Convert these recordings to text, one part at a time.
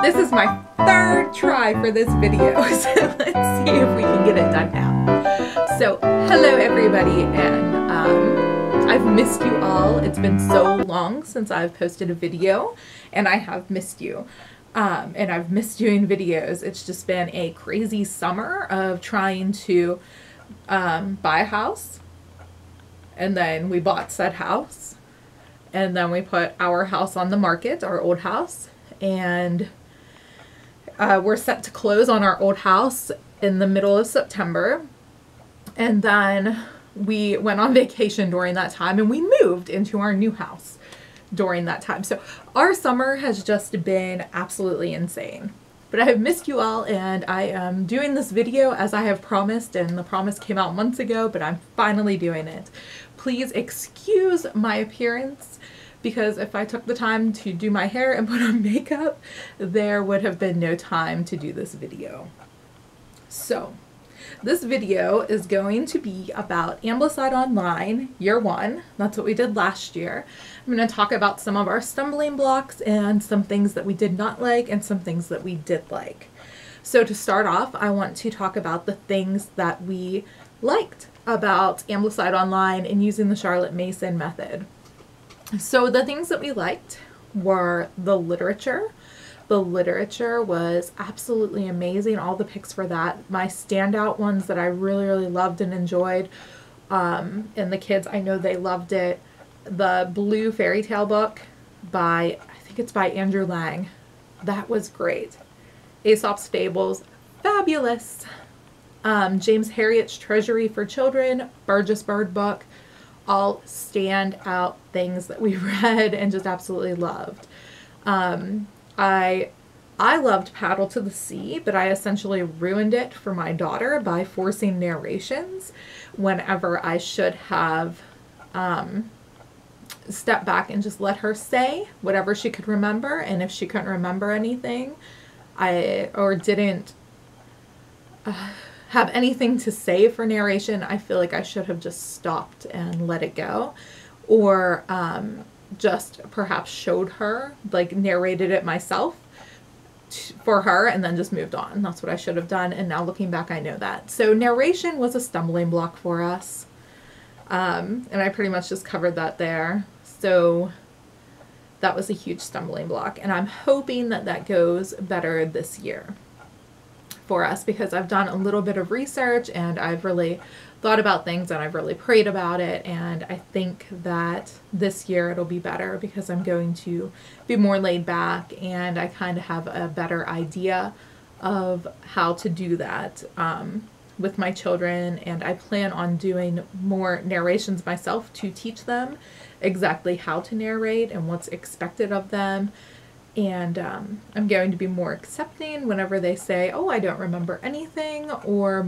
This is my third try for this video, so let's see if we can get it done now. So, hello everybody, and I've missed you all. It's been so long since I've posted a video, and I have missed you. And I've missed doing videos. It's just been a crazy summer of trying to buy a house, and then we bought said house, and then we put our house on the market, our old house, and we're set to close on our old house in the middle of September. And then we went on vacation during that time, and we moved into our new house during that time. So our summer has just been absolutely insane. But I have missed you all, and I am doing this video as I have promised, and the promise came out months ago, but I'm finally doing it. Please excuse my appearance, because if I took the time to do my hair and put on makeup, there would have been no time to do this video. So, this video is going to be about Ambleside Online Year 1. That's what we did last year. I'm going to talk about some of our stumbling blocks and some things that we did not like and some things that we did like. So to start off, I want to talk about the things that we liked about Ambleside Online and using the Charlotte Mason method. So the things that we liked were the literature. The literature was absolutely amazing. All the picks for that. My standout ones that I really loved and enjoyed, and the kids, I know they loved it. The Blue Fairy Tale book by, I think it's by Andrew Lang. That was great. Aesop's Fables, fabulous. James Herriot's Treasury for Children, Burgess Bird book, all standout things that we read and just absolutely loved. I loved Paddle to the Sea, but I essentially ruined it for my daughter by forcing narrations whenever I should have stepped back and just let her say whatever she could remember. And if she couldn't remember anything, or didn't have anything to say for narration, I feel like I should have just stopped and let it go, or just perhaps showed her, like narrated it myself for her and then just moved on. That's what I should have done, and now looking back I know that. So narration was a stumbling block for us, and I pretty much just covered that there. So that was a huge stumbling block, and I'm hoping that that goes better this year for us, because I've done a little bit of research and I've really thought about things and I've really prayed about it, and I think that this year it'll be better because I'm going to be more laid back and I kind of have a better idea of how to do that with my children, and I plan on doing more narrations myself to teach them exactly how to narrate and what's expected of them. And I'm going to be more accepting whenever they say, oh, I don't remember anything, or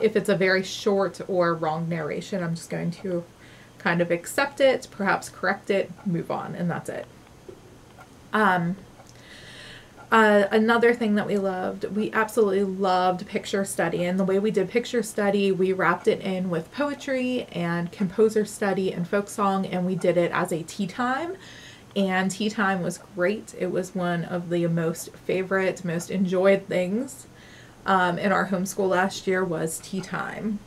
if it's a very short or wrong narration, I'm just going to kind of accept it, perhaps correct it, move on, and that's it. Another thing that we loved, we absolutely loved picture study, and the way we did picture study, we wrapped it in with poetry and composer study and folk song, and we did it as a tea time. And tea time was great. It was one of the most favorite, most enjoyed things in our homeschool last year was tea time.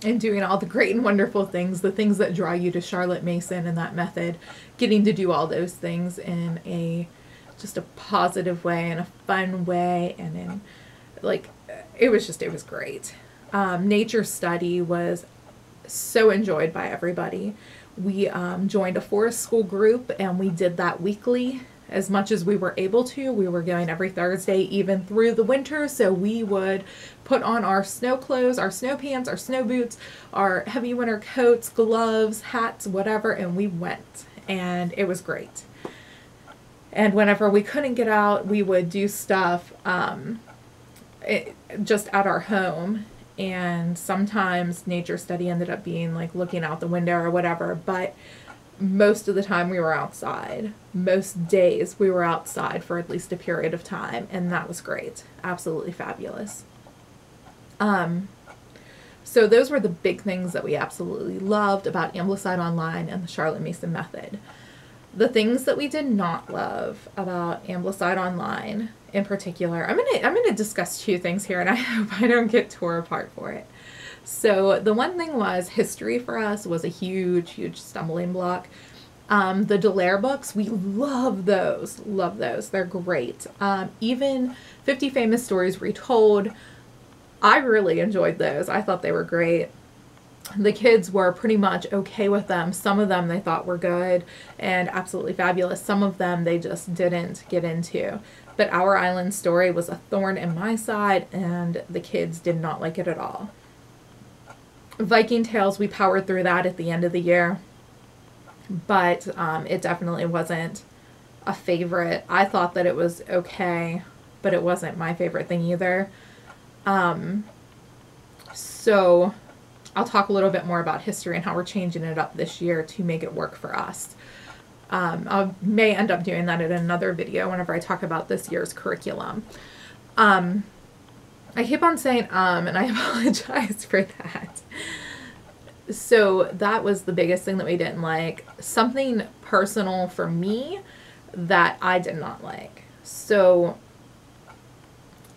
And doing all the great and wonderful things, the things that draw you to Charlotte Mason and that method, getting to do all those things in just a positive way and a fun way, and in like, it was great. Nature study was so enjoyed by everybody. We joined a forest school group, and we did that weekly as much as we were able to. We were going every Thursday, even through the winter, so we would put on our snow clothes, our snow pants, our snow boots, our heavy winter coats, gloves, hats, whatever, and we went, and it was great. And whenever we couldn't get out, we would do stuff just at our home. And sometimes nature study ended up being like looking out the window or whatever, but most of the time we were outside. Most days we were outside for at least a period of time, and that was great. Absolutely fabulous. So those were the big things that we absolutely loved about Ambleside Online and the Charlotte Mason method. The things that we did not love about Ambleside Online in particular, I'm gonna discuss two things here, and I hope I don't get tore apart for it. So the one thing was history for us was a huge stumbling block. The Dallaire books, we love those, they're great. Even 50 Famous Stories Retold, I really enjoyed those. I thought they were great. The kids were pretty much okay with them. Some of them they thought were good and absolutely fabulous. Some of them they just didn't get into. But Our Island Story was a thorn in my side, and the kids did not like it at all. Viking Tales, we powered through that at the end of the year, but it definitely wasn't a favorite. I thought that it was okay, but it wasn't my favorite thing either. So I'll talk a little bit more about history and how we're changing it up this year to make it work for us. I may end up doing that in another video whenever I talk about this year's curriculum. I keep on saying and I apologize for that. So that was the biggest thing that we didn't like. Something personal for me that I did not like. So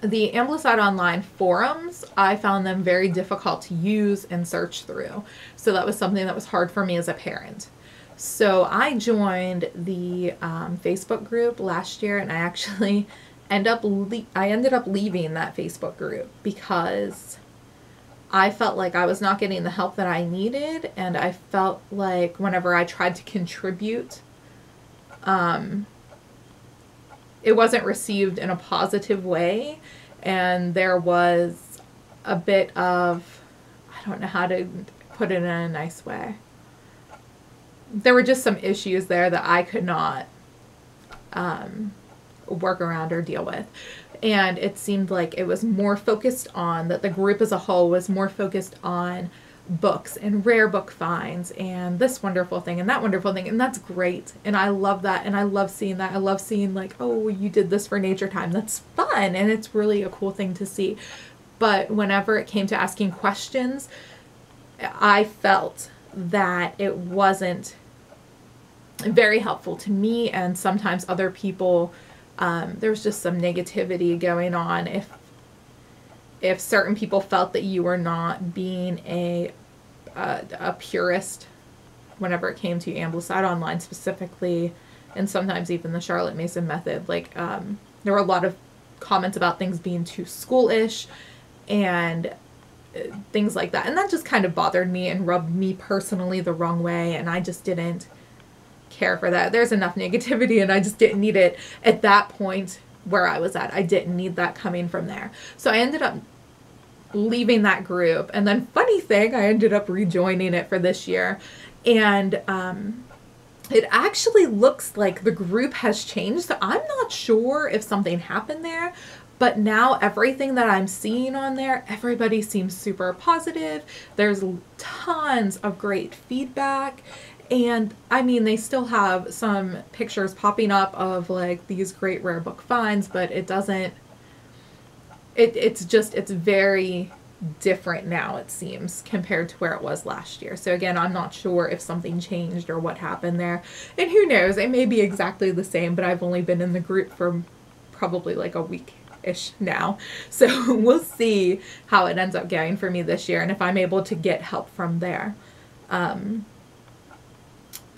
the Ambleside Online forums, I found them very difficult to use and search through. So that was something that was hard for me as a parent. So I joined the Facebook group last year, and I actually ended up leaving that Facebook group because I felt like I was not getting the help that I needed, and I felt like whenever I tried to contribute, it wasn't received in a positive way, and there was a bit of, I don't know how to put it in a nice way. There were just some issues there that I could not work around or deal with. And it seemed like it was more focused on, that the group as a whole was more focused on books and rare book finds and this wonderful thing and that wonderful thing. And that's great. And I love that. And I love seeing that. I love seeing like, oh, you did this for Nature Time. That's fun. And it's really a cool thing to see. But whenever it came to asking questions, I felt that it wasn't very helpful to me, and sometimes other people. There was just some negativity going on if certain people felt that you were not being a purist whenever it came to Ambleside Online specifically, and sometimes even the Charlotte Mason method. Like there were a lot of comments about things being too schoolish and things like that, and that just kind of bothered me and rubbed me personally the wrong way, and I just didn't care for that. There's enough negativity, and I just didn't need it at that point where I was at. I didn't need that coming from there. So I ended up leaving that group, and then funny thing, I ended up rejoining it for this year, and it actually looks like the group has changed. So I'm not sure if something happened there, but now everything that I'm seeing on there, everybody seems super positive. There's tons of great feedback. And I mean, they still have some pictures popping up of like these great rare book finds, but it doesn't, it's very different now, it seems, compared to where it was last year. So again, I'm not sure if something changed or what happened there. And who knows, it may be exactly the same, but I've only been in the group for probably like a week-ish now. So we'll see how it ends up going for me this year and if I'm able to get help from there.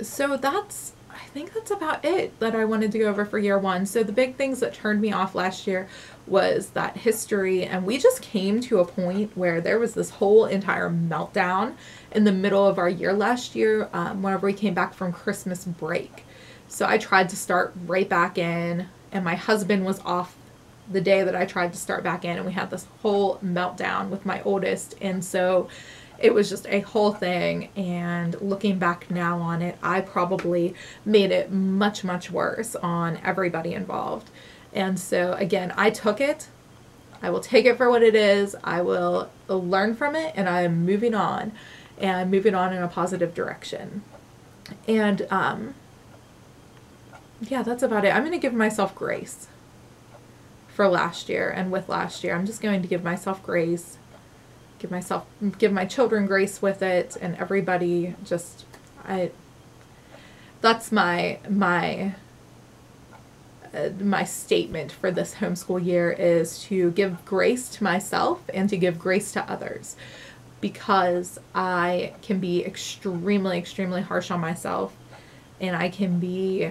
So I think that's about it that I wanted to go over for year one. So the big things that turned me off last year was that history, and we just came to a point where there was this whole entire meltdown in the middle of our year last year, whenever we came back from Christmas break. So I tried to start right back in, and my husband was off the day that I tried to start back in, and we had this whole meltdown with my oldest, and so it was just a whole thing. And looking back now on it, I probably made it much, much worse on everybody involved. And so again, I took it. I will take it for what it is. I will learn from it, and I am moving on, and moving on in a positive direction. And yeah, that's about it. I'm going to give myself grace for last year, and with last year, I'm just going to give myself grace. Give my children grace with it, and everybody just, that's my statement for this homeschool year, is to give grace to myself and to give grace to others, because I can be extremely, extremely harsh on myself, and I can be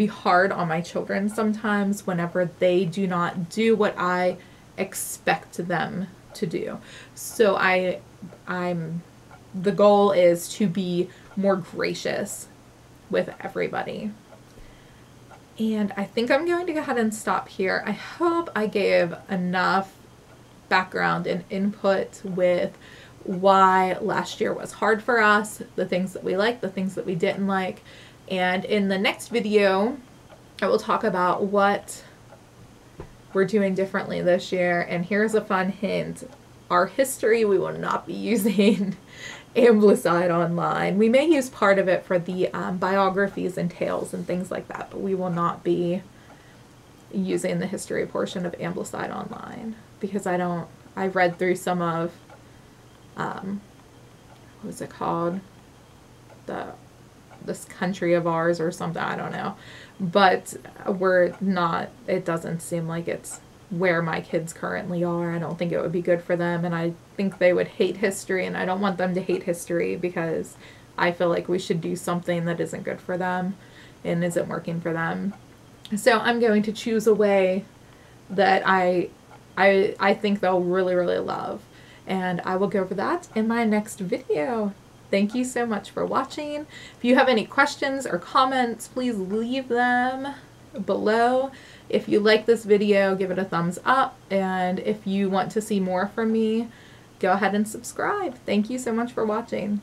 hard on my children sometimes whenever they do not do what I expect them to do. So the goal is to be more gracious with everybody. And I think I'm going to go ahead and stop here. I hope I gave enough background and input with why last year was hard for us, the things that we liked, the things that we didn't like. And in the next video, I will talk about what we're doing differently this year. And here's a fun hint. Our history, we will not be using Ambleside Online. We may use part of it for the biographies and tales and things like that, but we will not be using the history portion of Ambleside Online, because I read through some of, what was it called? This country of ours or something, I don't know. But it doesn't seem like it's where my kids currently are. I don't think it would be good for them, and I think they would hate history, and I don't want them to hate history, because I feel like we should do something that isn't good for them and isn't working for them. So I'm going to choose a way that I think they'll really, really love, and I will go over that in my next video. Thank you so much for watching. If you have any questions or comments, please leave them below. If you like this video, give it a thumbs up, and if you want to see more from me, go ahead and subscribe. Thank you so much for watching.